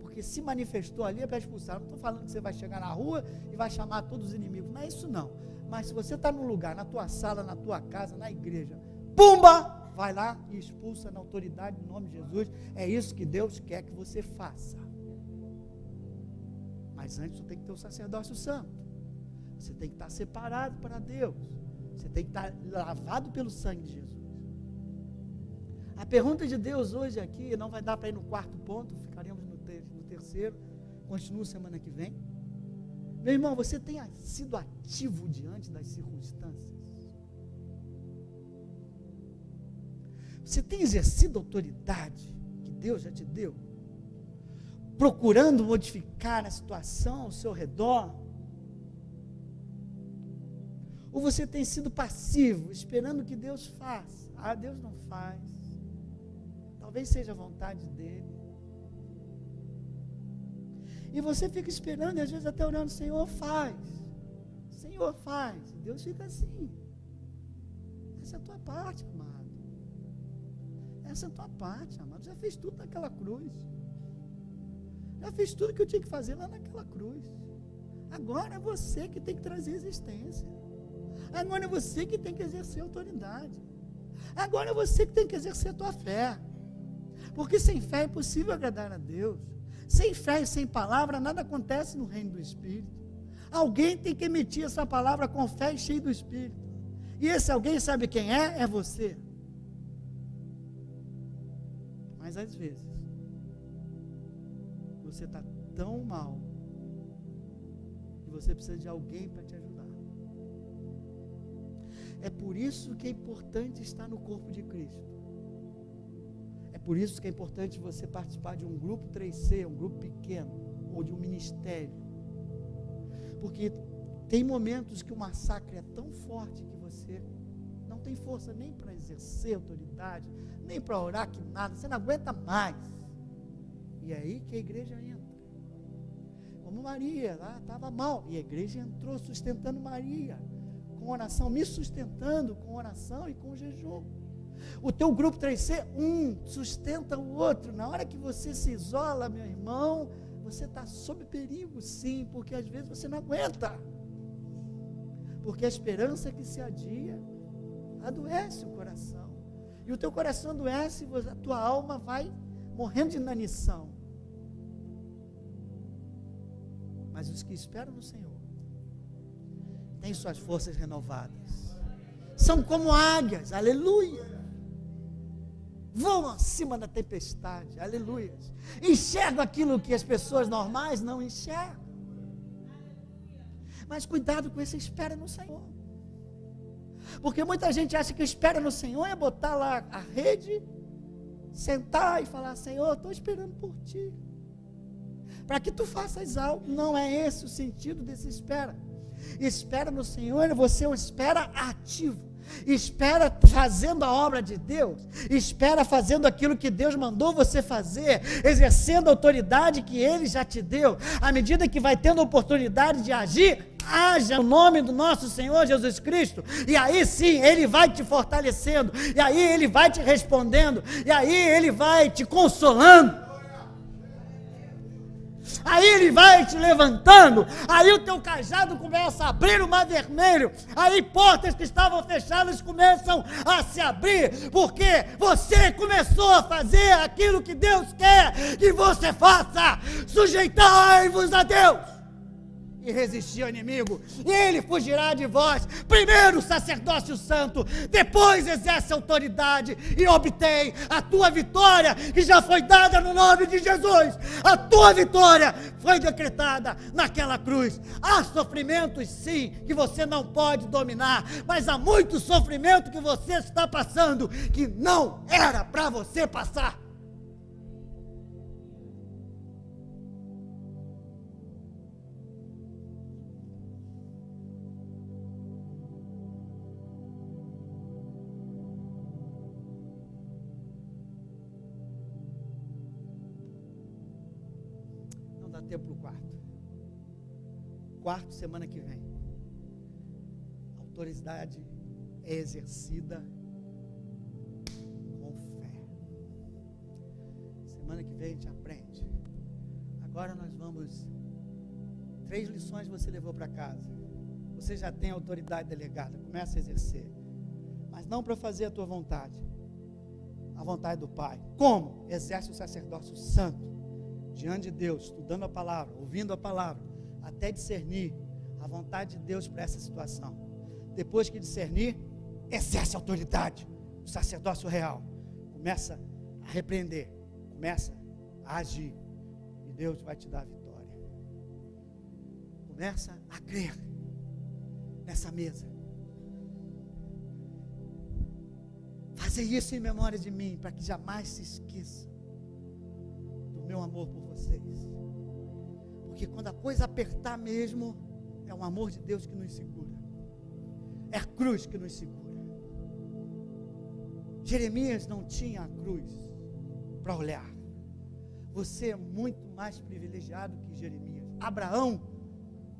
Porque se manifestou ali é para expulsar. Eu não estou falando que você vai chegar na rua e vai chamar todos os inimigos. Não é isso não. Mas se você está num lugar, na tua sala, na tua casa, na igreja, pumba! Vai lá e expulsa na autoridade, em nome de Jesus. É isso que Deus quer que você faça. Mas antes você tem que ter o sacerdócio santo. Você tem que estar separado para Deus. Você tem que estar lavado pelo sangue de Jesus. A pergunta de Deus hoje aqui, não vai dar para ir no quarto ponto, ficaremos no terceiro, continuo semana que vem. Meu irmão, você tem sido ativo diante das circunstâncias? Você tem exercido a autoridade que Deus já te deu? Procurando modificar a situação ao seu redor? Ou você tem sido passivo, esperando que Deus faça? Ah, Deus não faz. Talvez seja a vontade dele. E você fica esperando, e às vezes até orando, Senhor, faz. Senhor, faz. E Deus fica assim. Essa é a tua parte, amado. Essa é a tua parte, amado. Já fez tudo naquela cruz. Já fez tudo que eu tinha que fazer lá naquela cruz. Agora é você que tem que trazer existência. Agora é você que tem que exercer autoridade. Agora é você que tem que exercer a tua fé. Porque sem fé é impossível agradar a Deus. Sem fé e sem palavra, nada acontece no reino do Espírito. Alguém tem que emitir essa palavra com fé e cheio do Espírito. E esse alguém sabe quem é? É você. Mas às vezes, você está tão mal, que você precisa de alguém para te ajudar. É por isso que é importante estar no corpo de Cristo. É por isso que é importante você participar de um grupo 3C, um grupo pequeno, ou de um ministério. Porque tem momentos que o massacre é tão forte que você não tem força nem para exercer autoridade, nem para orar que nada, você não aguenta mais. E é aí que a igreja entra. Como Maria, lá estava mal, e a igreja entrou sustentando Maria, com oração, me sustentando com oração e com jejum. O teu grupo 3C, sustenta o outro. Na hora que você se isola, meu irmão, você está sob perigo, sim, porque às vezes você não aguenta. Porque a esperança que se adia adoece o coração. E o teu coração adoece, a tua alma vai morrendo de inanição. Mas os que esperam no Senhor têm suas forças renovadas. São como águias, aleluia. Voam acima da tempestade, aleluia. Enxergam aquilo que as pessoas normais não enxergam. Mas cuidado com essa espera no Senhor. Porque muita gente acha que espera no Senhor é botar lá a rede, sentar e falar: Senhor, estou esperando por ti, para que tu faças algo. Não é esse o sentido desse espera. Espera no Senhor, você é um espera ativo. Espera fazendo a obra de Deus, espera fazendo aquilo que Deus mandou você fazer, exercendo a autoridade que Ele já te deu. À medida que vai tendo oportunidade de agir, haja no nome do nosso Senhor Jesus Cristo, e aí sim Ele vai te fortalecendo, e aí Ele vai te respondendo, e aí Ele vai te consolando. Aí Ele vai te levantando, aí o teu cajado começa a abrir o mar vermelho, aí portas que estavam fechadas começam a se abrir, porque você começou a fazer aquilo que Deus quer que você faça. Sujeitai-vos a Deus e resistir ao inimigo, e ele fugirá de vós. Primeiro o sacerdócio santo, depois exerce autoridade e obtém a tua vitória, que já foi dada no nome de Jesus. A tua vitória foi decretada naquela cruz. Há sofrimentos sim, que você não pode dominar, mas há muito sofrimento que você está passando, que não era para você passar. Tempo para o quarto, semana que vem. A autoridade é exercida com fé. Semana que vem a gente aprende. Agora nós vamos, 3 lições você levou para casa. Você já tem autoridade delegada, começa a exercer, mas não para fazer a tua vontade, a vontade do Pai. Como? Exerce o sacerdócio santo diante de Deus, estudando a palavra, ouvindo a palavra, até discernir a vontade de Deus para essa situação. Depois que discernir, exerce a autoridade, o sacerdócio real. Começa a repreender, começa a agir, e Deus vai te dar a vitória. Começa a crer nessa mesa. Fazer isso em memória de mim, para que jamais se esqueça meu amor por vocês, porque quando a coisa apertar mesmo, é o amor de Deus que nos segura, é a cruz que nos segura. Jeremias não tinha a cruz para olhar. Você é muito mais privilegiado que Jeremias. Abraão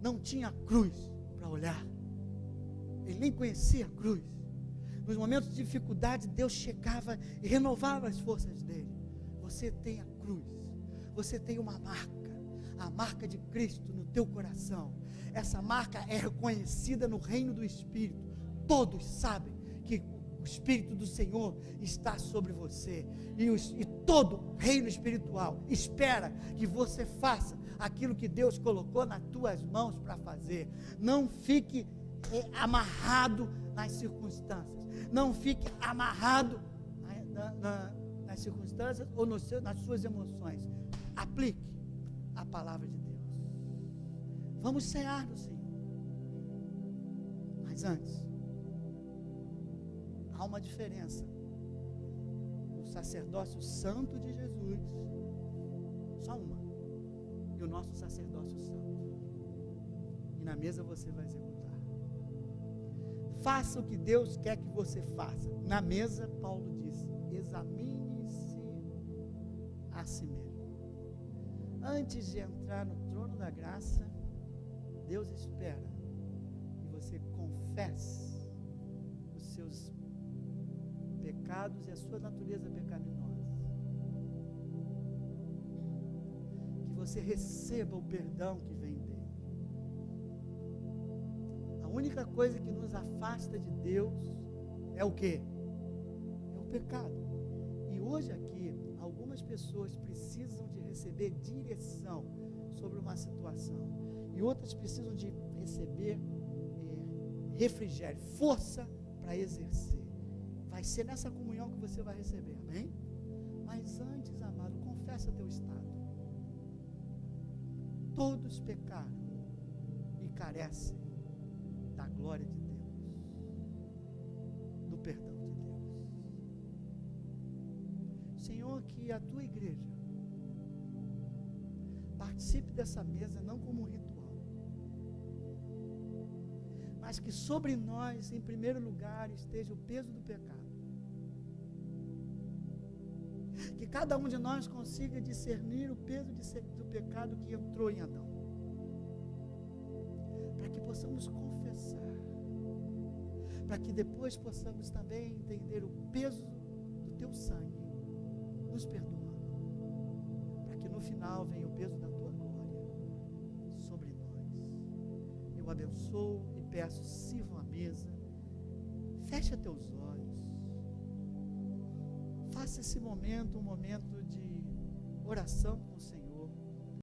não tinha a cruz para olhar, ele nem conhecia a cruz. Nos momentos de dificuldade, Deus chegava e renovava as forças dele. Você tem a cruz. Você tem uma marca, a marca de Cristo no teu coração. Essa marca é reconhecida no reino do Espírito. Todos sabem que o Espírito do Senhor está sobre você. E todo reino espiritual espera que você faça aquilo que Deus colocou nas tuas mãos para fazer. Não fique amarrado nas circunstâncias. Não fique amarrado nas circunstâncias ou nas suas emoções. Aplique a palavra de Deus. Vamos cear no Senhor. Mas antes, há uma diferença no sacerdócio santo de Jesus, só uma, e o nosso sacerdócio santo. E na mesa você vai executar. Faça o que Deus quer que você faça. Na mesa, Paulo disse: examine-se a si mesmo. Antes de entrar no trono da graça, Deus espera que você confesse os seus pecados e a sua natureza pecaminosa. Que você receba o perdão que vem dele. A única coisa que nos afasta de Deus é o quê? É o pecado. E hoje aqui, algumas pessoas precisam de receber direção sobre uma situação, e outras precisam de receber refrigério, força para exercer. Vai ser nessa comunhão que você vai receber, amém? Mas antes, amado, confessa teu estado. Todos pecaram e carecem da glória de Deus. perdão de Deus. Senhor, que a tua igreja participe dessa mesa não como um ritual, mas que sobre nós, em primeiro lugar, esteja o peso do pecado. Que cada um de nós consiga discernir o peso do pecado que entrou em Adão, para que possamos confessar, para que depois possamos também entender o peso do teu sangue, nos perdoando, para que no final venha o peso da tua glória sobre nós. Eu abençoo e peço, sirvam a mesa, fecha teus olhos, faça esse momento um momento de oração com o Senhor.